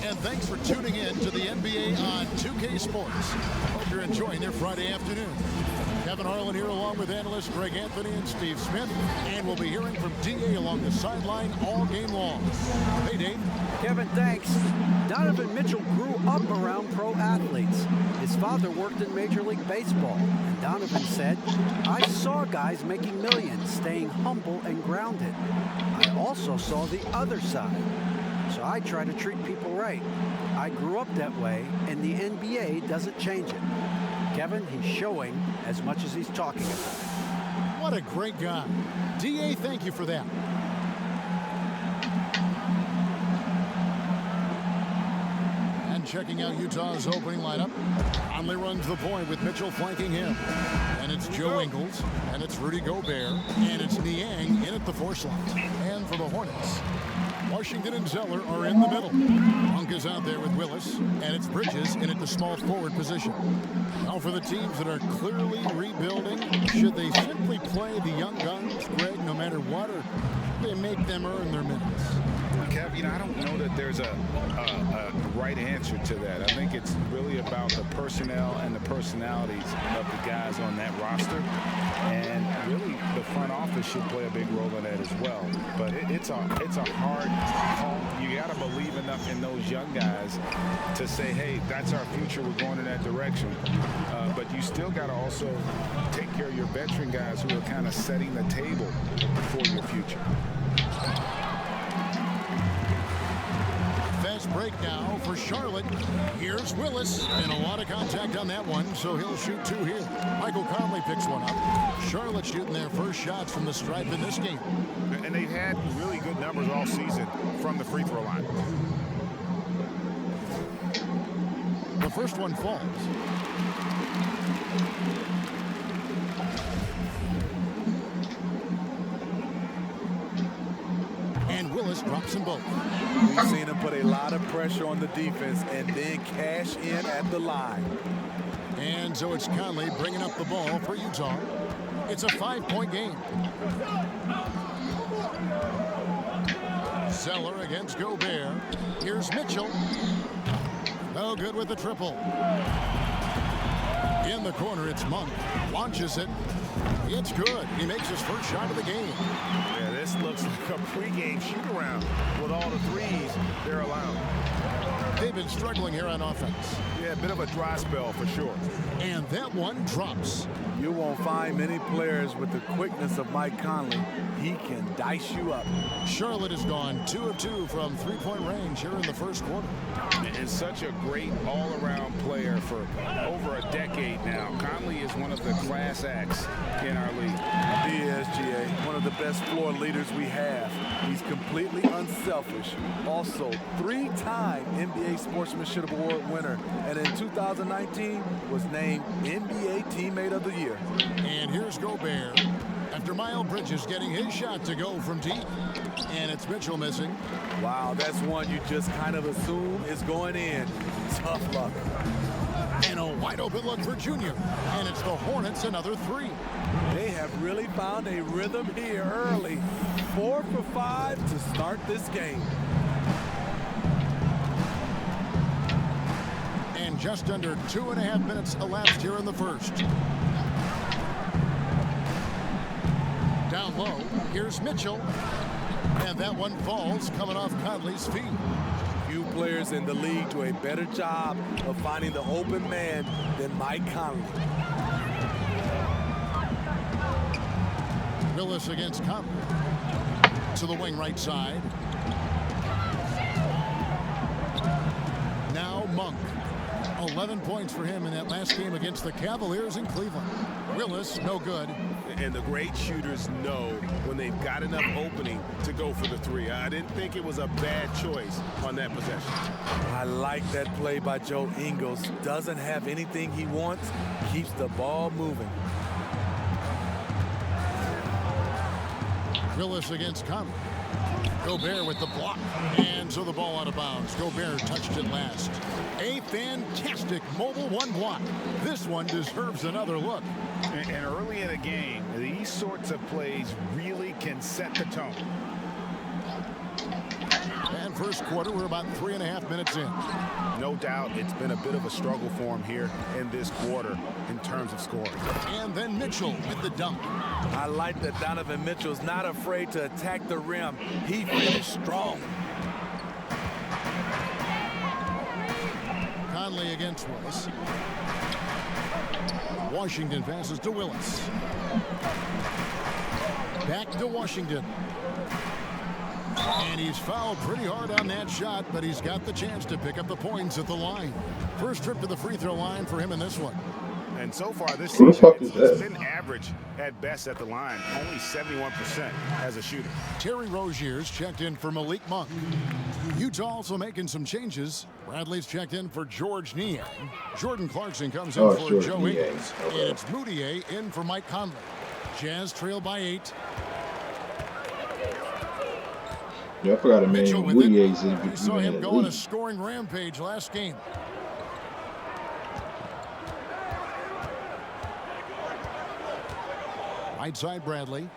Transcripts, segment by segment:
and thanks for tuning in to the NBA on 2K Sports. Hope you're enjoying their Friday afternoon. Kevin Harlan here along with analysts Greg Anthony and Steve Smith, and we'll be hearing from DA along the sideline all game long. Hey, Dave. Kevin, thanks. Donovan Mitchell grew up around pro athletes. His father worked in Major League Baseball, and Donovan said, "I saw guys making millions, staying humble and grounded. I also saw the other side. So I try to treat people right. I grew up that way, and the NBA doesn't change it." Kevin, he's showing as much as he's talking about. What a great guy. DA, thank you for that. And checking out Utah's opening lineup. Conley runs the point with Mitchell flanking him. And it's Joe Ingles, and it's Rudy Gobert, and it's Niang in at the 4 slot. And for the Hornets, Washington and Zeller are in the middle. Monk is out there with Willis, and it's Bridges in at the small forward position. Now for the teams that are clearly rebuilding, should they simply play the young guns, Greg, no matter what, or they make them earn their minutes? Kev, I don't know that there's a right answer to that. I think it's really about the personnel and the personalities of the guys on that roster. And really, the front office should play a big role in that as well. But it's a hard call. You got to believe enough in those young guys to say, hey, that's our future. We're going in that direction. But you still got to also take care of your veteran guys who are kind of setting the table for your future. Fast break now for Charlotte. Here's Willis, and a lot of contact on that one, so he'll shoot 2 here. Michael Conley picks one up. Charlotte shooting their first shots from the stripe in this game. And they've had really good numbers all season from the free throw line. The first one falls. And Willis drops them both. We've seen him put a lot of pressure on the defense and then cash in at the line. And so it's Conley bringing up the ball for Utah. It's a 5-point game. Zeller against Gobert. Here's Mitchell. No good with the triple. In the corner, it's Monk. Launches it. It's good. He makes his first shot of the game. Yeah, this looks like a pregame shoot-around with all the threes they're allowing. They've been struggling here on offense. Yeah, a bit of a dry spell for sure. And that one drops. You won't find many players with the quickness of Mike Conley. He can dice you up. Charlotte has gone 2 of 2 from 3-point range here in the first quarter. And such a great all-around player for over a decade now. Conley is one of the class acts in our league. He is, GA, one of the best floor leaders we have. He's completely unselfish. Also, 3-time NBA Sportsmanship Award winner. And in 2019 was named NBA Teammate of the Year. And here's Gobert. After Miles Bridges getting his shot to go from deep. And it's Mitchell missing. Wow, that's one you just kind of assume is going in. Tough luck. And a wide open look for Junior. And it's the Hornets another 3. They have really found a rhythm here early. 4 for 5 to start this game. And just under 2.5 minutes elapsed here in the first. Down low, here's Mitchell. And that one falls coming off Conley's feet. Few players in the league do a better job of finding the open man than Mike Conley. Willis against Conley. To the wing right side. Now Monk. 11 points for him in that last game against the Cavaliers in Cleveland. Willis, no good. And the great shooters know when they've got enough opening to go for the 3. I didn't think it was a bad choice on that possession. I like that play by Joe Ingles. Doesn't have anything he wants, keeps the ball moving. Willis against Conley. Gobert with the block. And so the ball out of bounds. Gobert touched it last. A fantastic mobile 1 block. This one deserves another look. And early in a game, these sorts of plays really can set the tone. And first quarter. We're about 3.5 minutes in. No doubt it's been a bit of a struggle for him here in this quarter in terms of scoring. And then Mitchell with the dunk. I like that Donovan Mitchell's not afraid to attack the rim. He finished strong. Conley against Willis. Washington passes to Willis. Back to Washington. And he's fouled pretty hard on that shot, but he's got the chance to pick up the points at the line. First trip to the free throw line for him in this one. And so far this season, it's been average at best at the line. Only 71% as a shooter. Terry Rozier's checked in for Malik Monk. Utah also making some changes. Bradley's checked in for George Niang. Jordan Clarkson comes in for Joe Ingles. And it's Moutier in for Mike Conley. Jazz trail by 8. Yeah, I forgot to mention Moutier's in. We saw him go on a scoring rampage last game. Right side Bradley.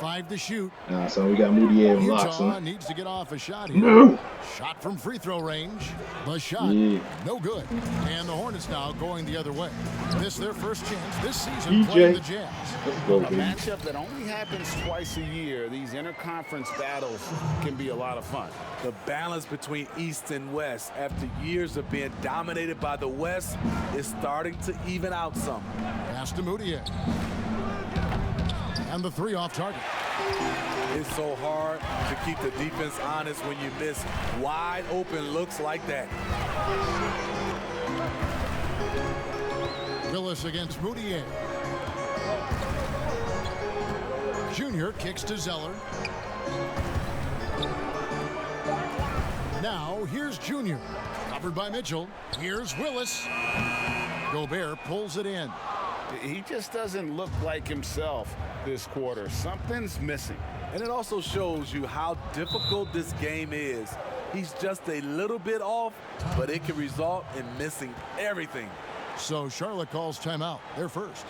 5 to shoot. So we got Moutier and Utah Loxon. needs to get off a shot here. No. Shot from free throw range. The shot, no good. And the Hornets now going the other way. This their first chance this season playing the Jazz. Let's go, A baby. matchup that only happens twice a year. These interconference battles can be a lot of fun. The balance between East and West after years of being dominated by the West is starting to even out some. Pass to Moutier. And the 3 off target. It's so hard to keep the defense honest when you miss wide open looks like that. Willis against Moutier. Junior kicks to Zeller. Now here's Junior. Covered by Mitchell. Here's Willis. Gobert pulls it in. He just doesn't look like himself this quarter. Something's missing. And it also shows you how difficult this game is. He's just a little bit off, but it can result in missing everything. So Charlotte calls timeout. They're first.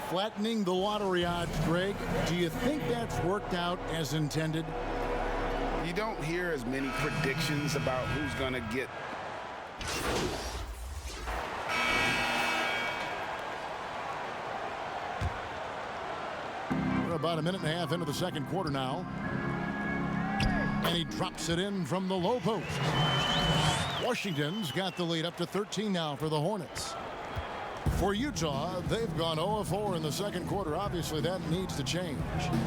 Flattening the lottery odds, Greg. Do you think that's worked out as intended? You don't hear as many predictions about who's going to get. We're about 1.5 minutes into the second quarter now. And he drops it in from the low post. Washington's got the lead up to 13 now for the Hornets. For Utah, they've gone 0-4 in the second quarter. Obviously, that needs to change.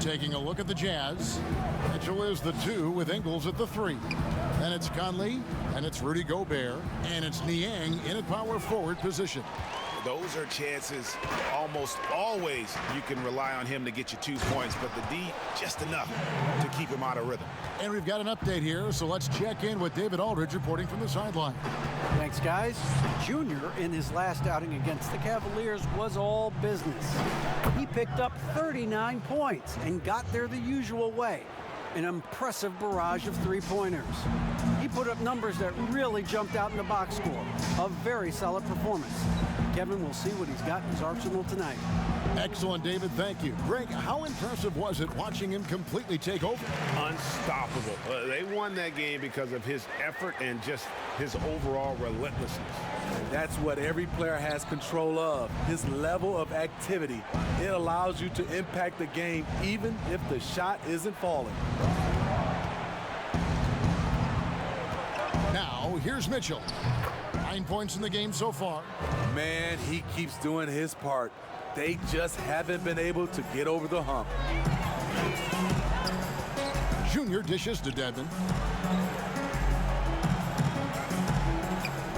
Taking a look at the Jazz. Mitchell is the 2 with Ingles at the 3. Then it's Conley, and it's Rudy Gobert, and it's Niang in a power forward position. Those are chances almost always you can rely on him to get you 2 points, but the D just enough to keep him out of rhythm. And we've got an update here, so let's check in with David Aldridge reporting from the sideline. Thanks, guys. Junior, in his last outing against the Cavaliers, was all business. He picked up 39 points and got there the usual way. An impressive barrage of three-pointers. He put up numbers that really jumped out in the box score. A very solid performance. Kevin will see what he's got in his arsenal tonight. Excellent, David. Thank you. Greg, how impressive was it watching him completely take over? Unstoppable. They won that game because of his effort and just his overall relentlessness. That's what every player has control of, his level of activity. It allows you to impact the game even if the shot isn't falling. Now, here's Mitchell. 9 points in the game so far. Man, he keeps doing his part. They just haven't been able to get over the hump. Junior dishes to Dedmon.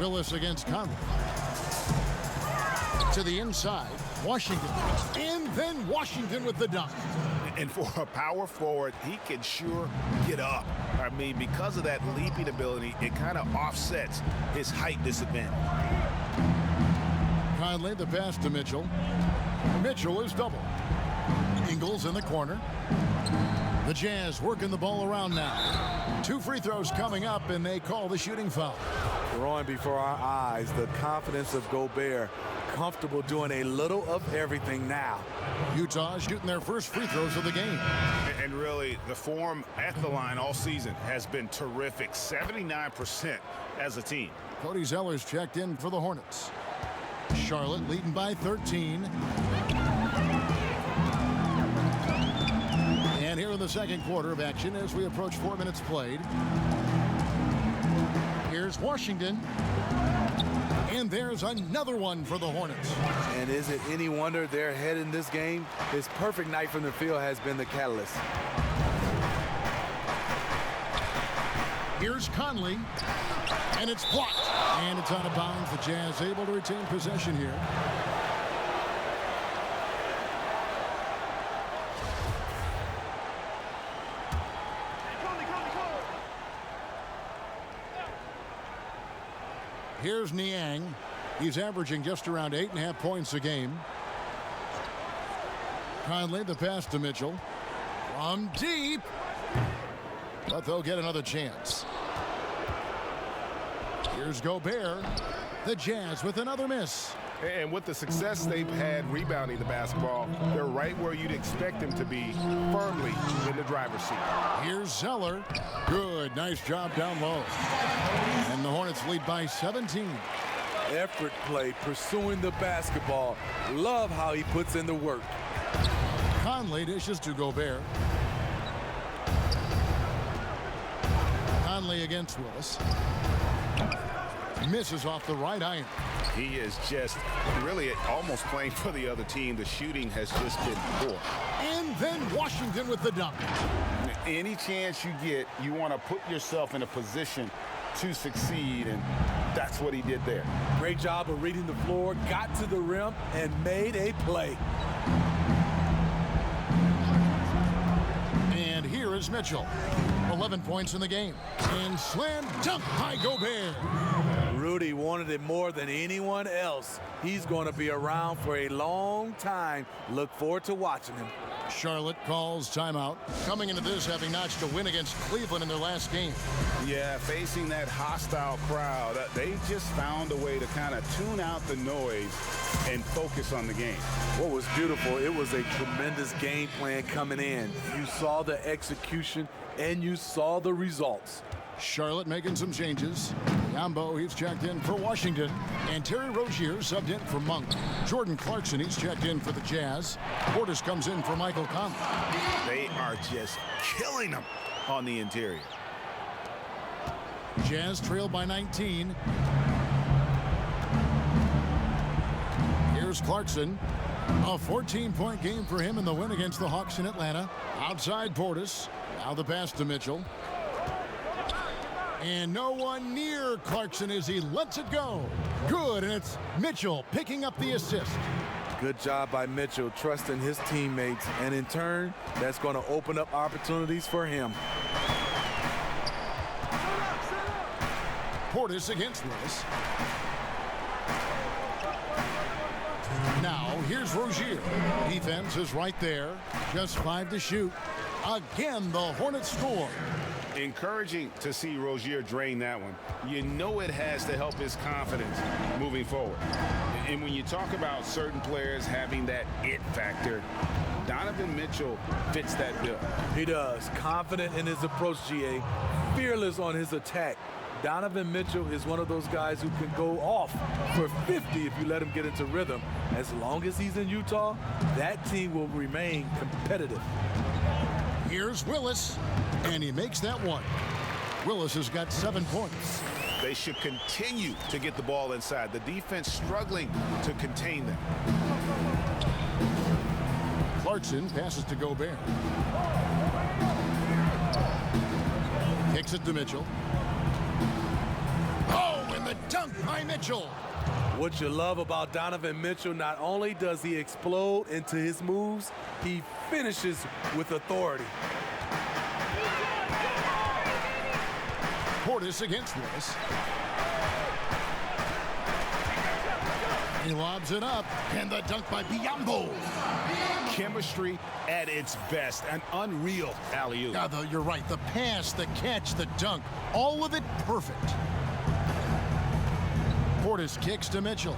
Willis against Conley. To the inside, Washington. And then Washington with the dunk. And for a power forward, he can sure get up. I mean, because of that leaping ability, it kind of offsets his height disadvantage. Conley, the pass to Mitchell. Mitchell is double. Ingles in the corner. The Jazz working the ball around now. 2 free throws coming up, and they call the shooting foul. Growing before our eyes, the confidence of Gobert. comfortable doing a little of everything now. Utah shooting their first free throws of the game. And really, the form at the line all season has been terrific. 79% as a team. Cody Zeller's checked in for the Hornets. Charlotte leading by 13. And here in the second quarter of action as we approach 4 minutes played. Here's Washington. And there's another one for the Hornets. And is it any wonder they're ahead in this game? His perfect night from the field has been the catalyst. Here's Conley. And it's blocked. And it's out of bounds. The Jazz able to retain possession here. Here's Niang. He's averaging just around 8.5 points a game. Conley, the pass to Mitchell. From deep. But they'll get another chance. Here's Gobert. The Jazz with another miss. And with the success they've had rebounding the basketball, they're right where you'd expect them to be, firmly in the driver's seat. Here's Zeller. Good, nice job down low. And the Hornets lead by 17. Effort play, pursuing the basketball. Love how he puts in the work. Conley dishes to Gobert. Conley against Willis. Misses off the right iron. He is just really almost playing for the other team. The shooting has just been poor. And then Washington with the dunk. Any chance you get, you want to put yourself in a position to succeed, and that's what he did there. Great job of reading the floor, got to the rim, and made a play. And here is Mitchell. 11 points in the game. And slam dunk by Gobert. Rudy wanted it more than anyone else. He's going to be around for a long time. Look forward to watching him. Charlotte calls timeout. Coming into this, having notched a win against Cleveland in their last game. Yeah, facing that hostile crowd, they just found a way to kind of tune out the noise and focus on the game. What was beautiful, it was a tremendous game plan coming in. You saw the execution and you saw the results. Charlotte making some changes. Yambo, he's checked in for Washington. And Terry Rozier subbed in for Monk. Jordan Clarkson, he's checked in for the Jazz. Portis comes in for Michael Conley. They are just killing them on the interior. Jazz trailed by 19. Here's Clarkson. A 14-point game for him in the win against the Hawks in Atlanta. Outside Portis. Now the pass to Mitchell. And no one near Clarkson as he lets it go. Good, and it's Mitchell picking up the assist. Good job by Mitchell, trusting his teammates, and in turn, that's going to open up opportunities for him. Portis against Willis. Now, here's Rozier. Defense is right there. Just 5 to shoot. Again, the Hornets score. Encouraging to see Rozier drain that one. You know it has to help his confidence moving forward. And when you talk about certain players having that it factor, Donovan Mitchell fits that bill. He does. Confident in his approach, GA. Fearless on his attack. Donovan Mitchell is one of those guys who can go off for 50 if you let him get into rhythm. As long as he's in Utah, that team will remain competitive. Here's Willis, and he makes that one. Willis has got 7 points. They should continue to get the ball inside. The defense struggling to contain them. Clarkson passes to Gobert. Kicks it to Mitchell. Oh, and the dunk by Mitchell. What you love about Donovan Mitchell, not only does he explode into his moves, he finishes with authority. Portis against Willis. He lobs it up, and the dunk by Biyombo. Chemistry at its best. An unreal alley-oop. You're right. The pass, the catch, the dunk, all of it perfect. Portis kicks to Mitchell.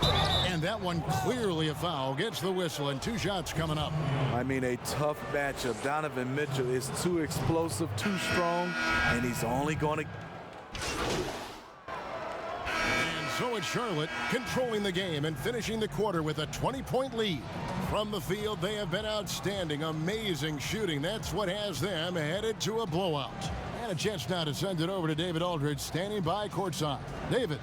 And that one clearly a foul. Gets the whistle, and 2 shots coming up. I mean, a tough matchup. Donovan Mitchell is too explosive, too strong, and he's only going to... And so it's Charlotte controlling the game and finishing the quarter with a 20-point lead. From the field, they have been outstanding. Amazing shooting. That's what has them headed to a blowout. And a chance now to send it over to David Aldridge, standing by courtside. David.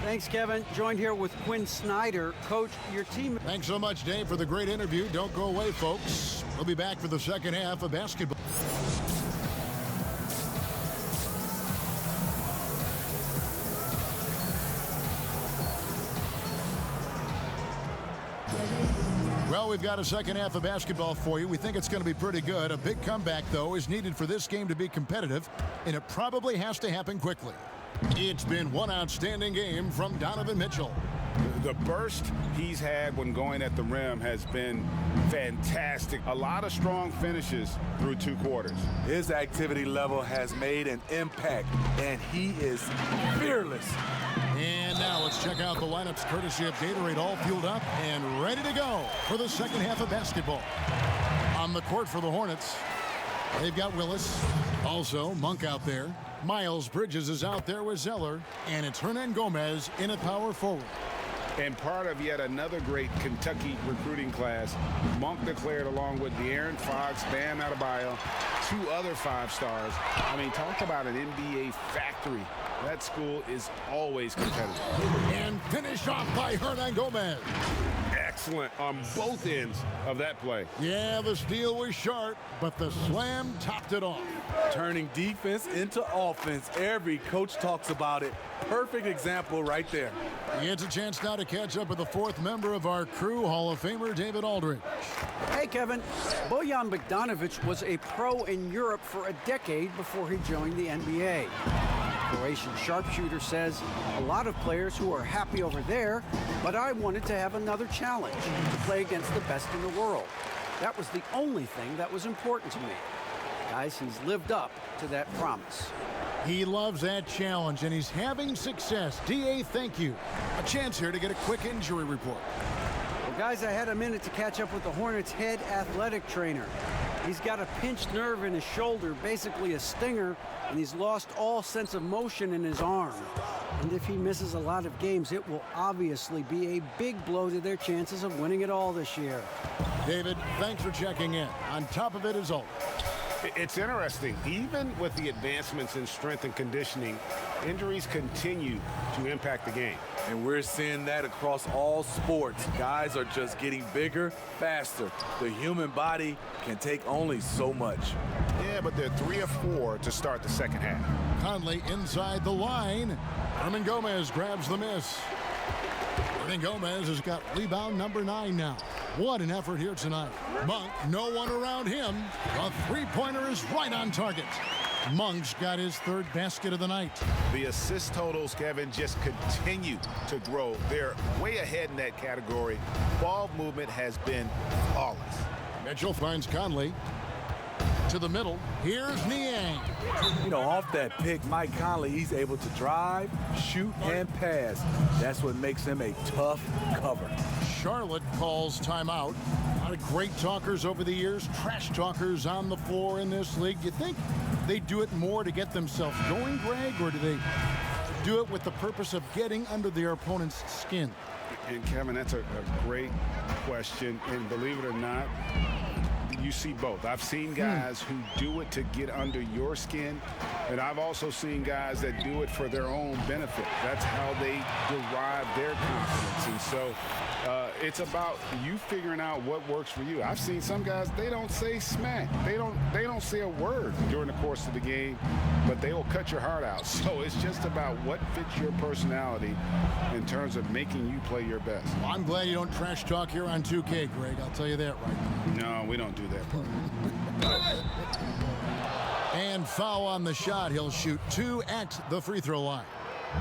Thanks, Kevin. Joined here with Quinn Snyder. Coach, your team... Thanks so much, Dave, for the great interview. Don't go away, folks. We'll be back for the second half of basketball. Well, we've got a second half of basketball for you. We think it's going to be pretty good. A big comeback, though, is needed for this game to be competitive, and it probably has to happen quickly. It's been one outstanding game from Donovan Mitchell. The burst he's had when going at the rim has been fantastic. A lot of strong finishes through 2 quarters. His activity level has made an impact, and he is fearless. And now let's check out the lineups courtesy of Gatorade, all fueled up and ready to go for the second half of basketball. On the court for the Hornets, they've got Willis, also Monk out there. Miles Bridges is out there with Zeller, and it's Hernan Gomez in at power forward. And part of yet another great Kentucky recruiting class, Monk declared along with De'Aaron Fox, Bam Adebayo, 2 other 5 stars. I mean, talk about an NBA factory. That school is always competitive. And finished off by Hernan Gomez. Excellent on both ends of that play. Yeah, the steal was sharp, but the slam topped it off. Turning defense into offense. Every coach talks about it. Perfect example right there. He gets a chance now to catch up with the 4th member of our crew, Hall of Famer David Aldridge. Hey, Kevin. Bojan Bogdanovic was a pro in Europe for a decade before he joined the NBA. Croatian sharpshooter says, a lot of players who are happy over there, but I wanted to have another challenge, to play against the best in the world. That was the only thing that was important to me. Guys, he's lived up to that promise. He loves that challenge, and he's having success. D.A., thank you. A chance here to get a quick injury report. Well, guys, I had a minute to catch up with the Hornets' head athletic trainer. He's got a pinched nerve in his shoulder, basically a stinger, and he's lost all sense of motion in his arm. And if he misses a lot of games, it will obviously be a big blow to their chances of winning it all this year. David, thanks for checking in. On top of it is always. It's interesting. Even with the advancements in strength and conditioning, injuries continue to impact the game. And we're seeing that across all sports. Guys are just getting bigger, faster. The human body can take only so much. Yeah, but they're 3 of 4 to start the second half. Conley inside the line. Hernan Gomez grabs the miss. Hernan Gomez has got rebound number 9 now. What an effort here tonight. Monk, no one around him. The three-pointer is right on target. Monk's got his 3rd basket of the night. The assist totals, Kevin, just continue to grow. They're way ahead in that category. Ball movement has been flawless. Mitchell finds Conley to the middle. Here's Niang. You know, off that pick, Mike Conley, he's able to drive, shoot, and pass. That's what makes him a tough cover. Charlotte calls timeout. A lot of great talkers over the years, trash talkers on the floor in this league. You think they do it more to get themselves going, Greg, or do they do it with the purpose of getting under their opponent's skin? And Kevin, that's a great question. And believe it or not, you see both. I've seen guys who do it to get under your skin, and I've also seen guys that do it for their own benefit. That's how they derive their confidence. And so it's about you figuring out what works for you. I've seen some guys, they don't say smack. They don't say a word during the course of the game, but they will cut your heart out. So it's just about what fits your personality in terms of making you play your best. Well, I'm glad you don't trash talk here on 2K, Greg. I'll tell you that right now. No, we don't do that part. And foul on the shot. He'll shoot 2 at the free throw line.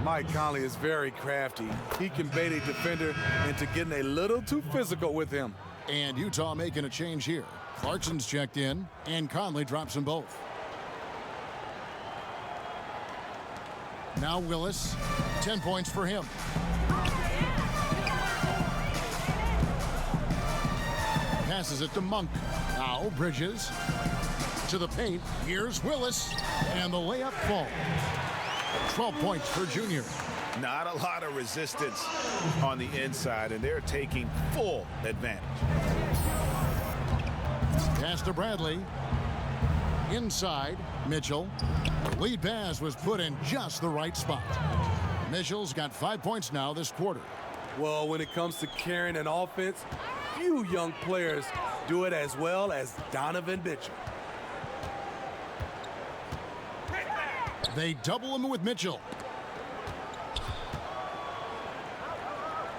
Mike Conley is very crafty. He can bait a defender into getting a little too physical with him. And Utah making a change here. Clarkson's checked in, and Conley drops them both. Now Willis, 10 points for him. Passes it to Monk. Now Bridges to the paint. Here's Willis, and the layup falls. 12 points for Junior. Not a lot of resistance on the inside, and they're taking full advantage. Pass to Bradley. Inside, Mitchell. The lead pass was put in just the right spot. Mitchell's got 5 points now this quarter. Well, when it comes to carrying an offense, few young players do it as well as Donovan Mitchell. They double him with Mitchell.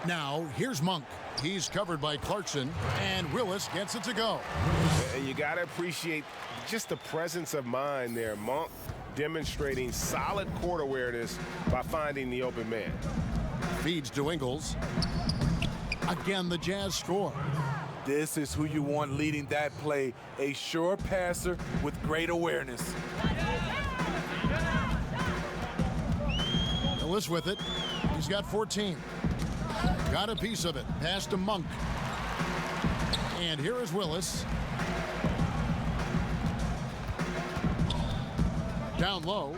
Now, here's Monk. He's covered by Clarkson, and Willis gets it to go. And you got to appreciate just the presence of mind there. Monk demonstrating solid court awareness by finding the open man. Feeds to Ingles. Again, the Jazz score. This is who you want leading that play, a sure passer with great awareness. Willis with it. He's got 14. Got a piece of it. Pass to Monk. And here is Willis. Down low.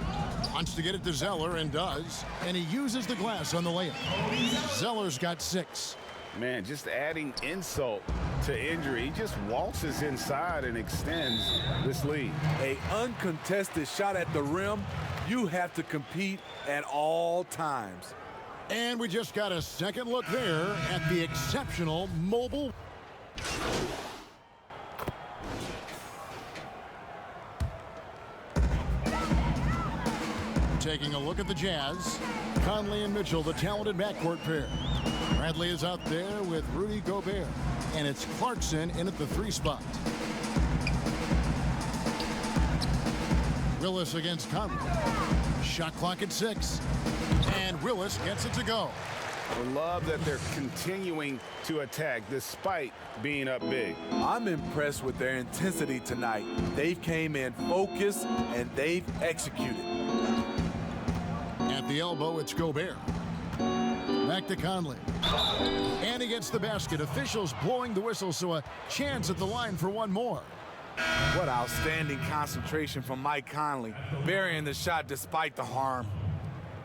Wants to get it to Zeller and does. And he uses the glass on the layup. Zeller's got 6. Man, just adding insult to injury. He just waltzes inside and extends this lead. A uncontested shot at the rim. You have to compete at all times. And we just got a second look there at the exceptional mobile. Taking a look at the Jazz. Conley and Mitchell, the talented backcourt pair. Bradley is out there with Rudy Gobert. And it's Clarkson in at the 3 spot. Willis against Conley. Shot clock at 6. And Willis gets it to go. I love that they're continuing to attack despite being up big. I'm impressed with their intensity tonight. They've came in focused and they've executed. At the elbow, it's Gobert. Back to Conley. And he gets the basket. Officials blowing the whistle, so a chance at the line for one more. What outstanding concentration from Mike Conley, burying the shot despite the harm.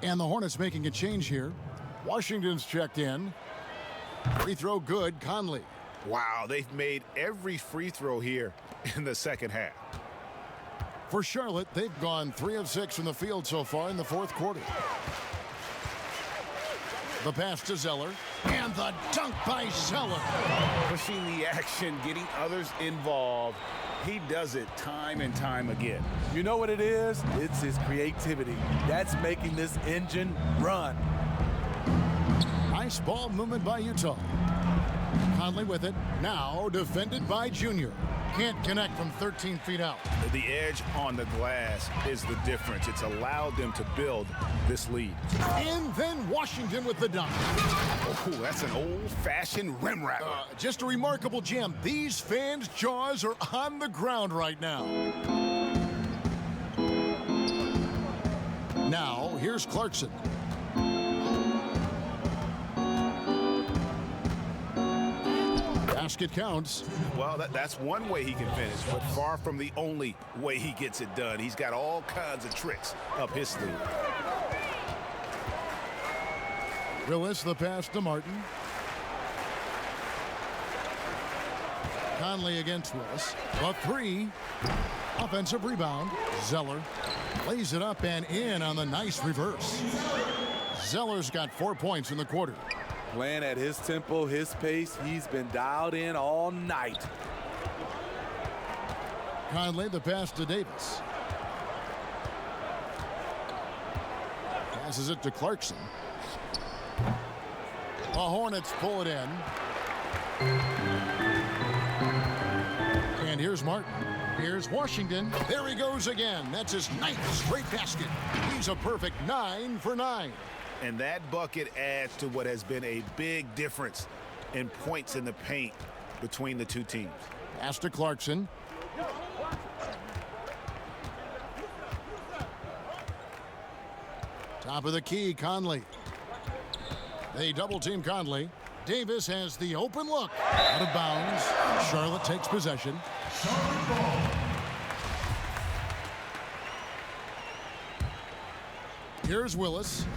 And the Hornets making a change here. Washington's checked in. Free throw good, Conley. Wow, they've made every free throw here in the second half. For Charlotte, they've gone 3 of 6 from the field so far in the 4th quarter. The pass to Zeller, and the dunk by Zeller. Pushing the action, getting others involved. He does it time and time again. You know what it is? It's his creativity. That's making this engine run. Nice ball movement by Utah. Conley with it. Now defended by Junior. Can't connect from 13 feet out. The edge on the glass is the difference. It's allowed them to build this lead. And then Washington with the dunk. Oh, that's an old-fashioned rim rattler. Just a remarkable jam. These fans' jaws are on the ground right now. Now, here's Clarkson. Basket counts. Well, that's one way he can finish, but far from the only way he gets it done. He's got all kinds of tricks up his sleeve. Willis, the pass to Martin. Conley against Willis. A 3. Offensive rebound. Zeller lays it up and in on the nice reverse. Zeller's got 4 points in the quarter. Playing at his tempo, his pace, he's been dialed in all night. Conley, the pass to Davis. Passes it to Clarkson. The Hornets pull it in. And here's Martin. Here's Washington. There he goes again. That's his 9th straight basket. He's a perfect 9 for 9. And that bucket adds to what has been a big difference in points in the paint between the two teams. Pass to Clarkson. Top of the key, Conley. They double-team Conley. Davis has the open look. Out of bounds. Charlotte takes possession. Here's Willis.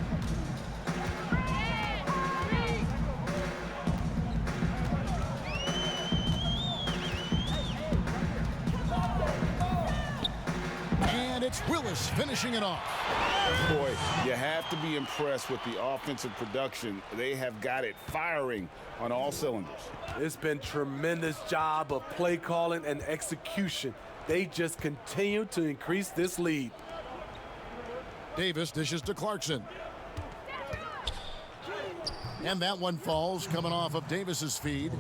And it's Willis finishing it off. Boy, you have to be impressed with the offensive production. They have got it firing on all cylinders. It's been tremendous job of play calling and execution. They just continue to increase this lead. Davis dishes to Clarkson. And that one falls, coming off of Davis's feed.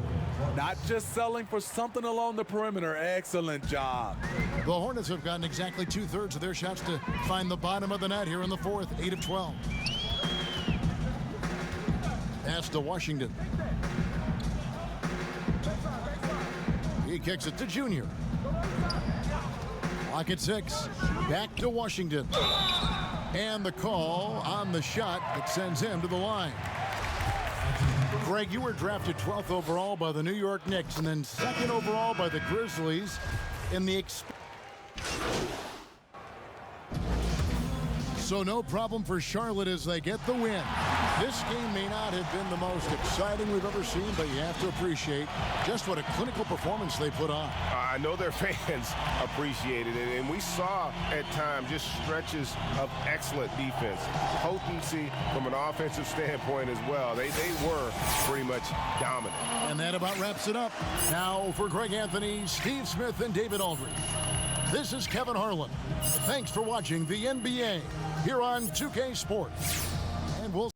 Not just selling for something along the perimeter. Excellent job. The Hornets have gotten exactly 2/3 of their shots to find the bottom of the net here in the fourth, 8 of 12. Pass to Washington. He kicks it to Junior. Clock at 6. Back to Washington. And the call on the shot that sends him to the line. Greg, you were drafted 12th overall by the New York Knicks and then 2nd overall by the Grizzlies in the So no problem for Charlotte as they get the win. This game may not have been the most exciting we've ever seen, but you have to appreciate just what a clinical performance they put on. I know their fans appreciated it, and we saw at times just stretches of excellent defense. Potency from an offensive standpoint as well. They were pretty much dominant. And that about wraps it up. Now for Greg Anthony, Steve Smith, and David Aldridge. This is Kevin Harlan. Thanks for watching the NBA here on 2K Sports.